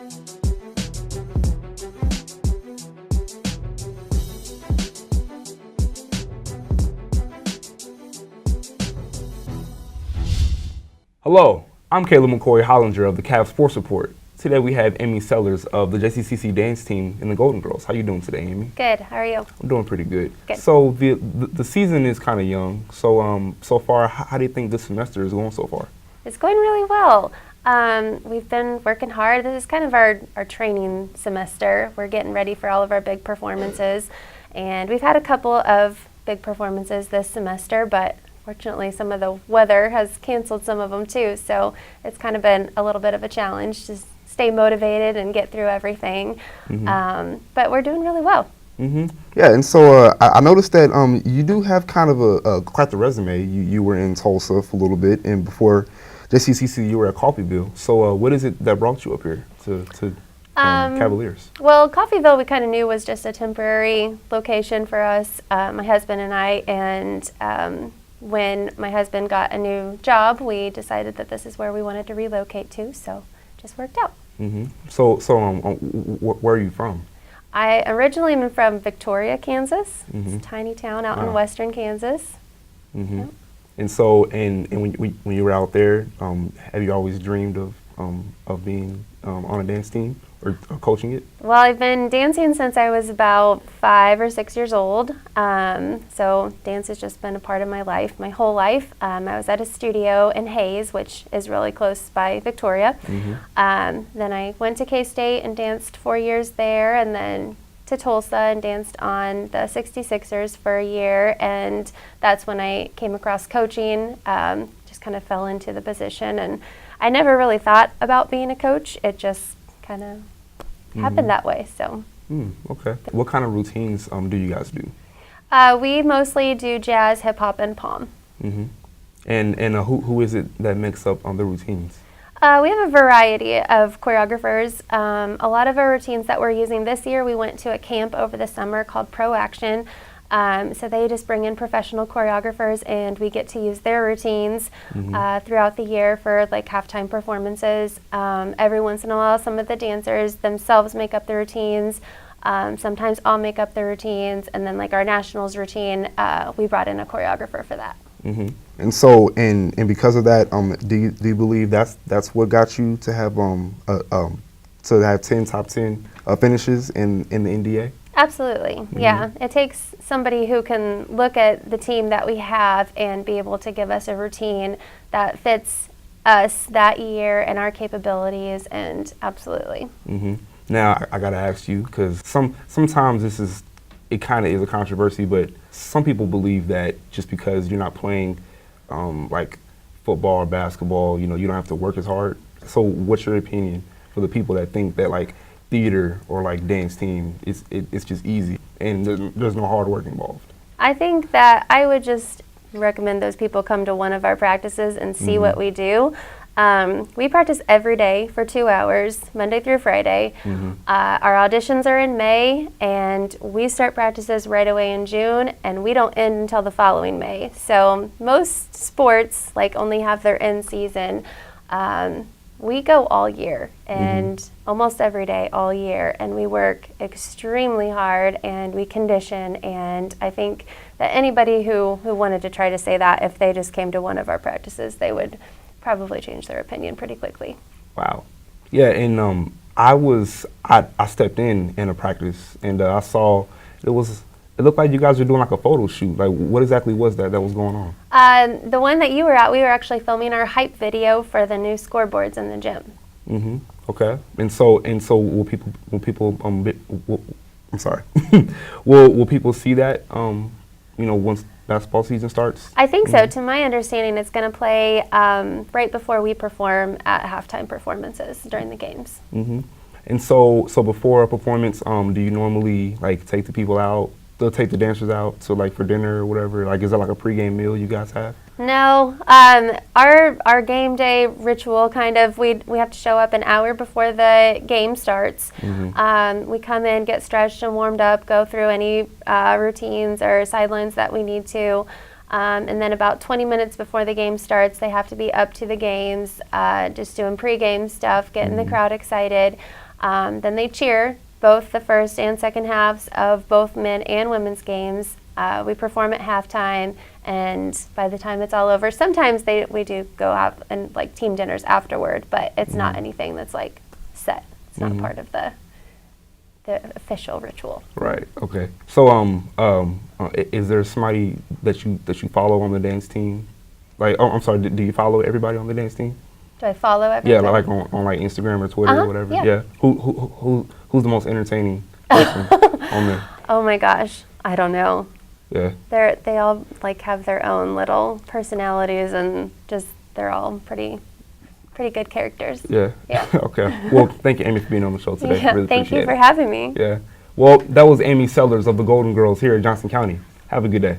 Hello, I'm Khalen McCoy-Hollinger of the Cavs Sports Report. Today we have Amy Sellers of the JCCC dance team in the Golden Girls. How you doing today, Amy? Good. How are you? I'm doing pretty good. Good. So the season is kind of young. So far, how do you think this semester is going so far? It's going really well. We've been working hard. This is kind of our training semester. We're getting ready for all of our big performances, and we've had a couple of big performances this semester, but fortunately, some of the weather has canceled some of them too, so it's kind of been a little bit of a challenge to stay motivated and get through everything. But we're doing really well. Yeah, and so I noticed that you do have kind of quite the resume. You were in Tulsa for a little bit, and before JCCC, you were at Coffeyville. So what is it that brought you up here to Cavaliers? Well, Coffeyville we kind of knew was just a temporary location for us, my husband and I, and when my husband got a new job, we decided that this is where we wanted to relocate to, so it just worked out. So where are you from? I originally am from Victoria, Kansas. It's a tiny town out in western Kansas. Yep. And so, and when you were out there, have you always dreamed of being on a dance team or coaching it? Well, I've been dancing since I was about 5 or 6 years old. So dance has just been a part of my life, my whole life. I was at a studio in Hayes, which is really close by Victoria. Then I went to K-State and danced 4 years there, and then to Tulsa and danced on the 66ers for a year, and that's when I came across coaching, just kind of fell into the position, and I never really thought about being a coach. It just kind of happened that way. So. Okay. What kind of routines do you guys do? We mostly do jazz, hip hop, and pom. And who is it that makes up the routines? We have a variety of choreographers. A lot of our routines that we're using this year, we went to a camp over the summer called Pro Action. So they just bring in professional choreographers, and we get to use their routines throughout the year for like halftime performances. Every once in a while, some of the dancers themselves make up the routines. Sometimes I'll make up the routines, and then like our nationals routine, we brought in a choreographer for that. And so, and because of that, do you believe that's what got you to have to have 10 top 10 finishes in the NDA? Absolutely, yeah. It takes somebody who can look at the team that we have and be able to give us a routine that fits us that year and our capabilities, and absolutely. Now, I gotta ask you, because sometimes it kind of is a controversy, but some people believe that just because you're not playing like football or basketball, you don't have to work as hard. So what's your opinion for the people that think that like theater or like dance team, it's just easy and there's no hard work involved? I think that I would just recommend those people come to one of our practices and see what we do. We practice every day for 2 hours, Monday through Friday. Our auditions are in May, and we start practices right away in June, and we don't end until the following May. So most sports like only have their end season. We go all year, and almost every day all year, and we work extremely hard, and we condition, and I think that anybody who wanted to try to say that, if they just came to one of our practices, they would probably change their opinion pretty quickly. Wow. Yeah, and I stepped in a practice, and I saw it looked like you guys were doing like a photo shoot. Like, what exactly was that was going on? The one that you were at, we were actually filming our hype video for the new scoreboards in the gym. Okay. And so will people I'm sorry. will people see that once basketball season starts? I think so. To my understanding, it's going to play right before we perform at halftime performances during the games. And so before a performance, do you normally like take the people out? They'll take the dancers out to like for dinner or whatever. Like, is that like a pregame meal you guys have? No, our game day ritual kind of we have to show up an hour before the game starts. We come in, get stretched and warmed up, go through any routines or sidelines that we need to. And then about 20 minutes before the game starts, they have to be up to the games, just doing pregame stuff, getting the crowd excited. Then they cheer both the first and second halves of both men and women's games. We perform at halftime, and by the time it's all over, sometimes we do go out and like team dinners afterward, but it's not anything that's like set. It's not part of the official ritual. Right. Okay. So, is there somebody that you follow on the dance team? Like, oh, I'm sorry. Do you follow everybody on the dance team? Do I follow everybody? Yeah, like on like Instagram or Twitter or whatever. Yeah. Who's the most entertaining person on there? Oh my gosh, I don't know. Yeah. They all like have their own little personalities, and just they're all pretty good characters. Yeah. Yeah. Okay. Well, thank you, Amy, for being on the show today. Yeah, Really thank you appreciate for it. having me. Yeah. Well, that was Amy Sellers of the Golden Girls here in Johnson County. Have a good day.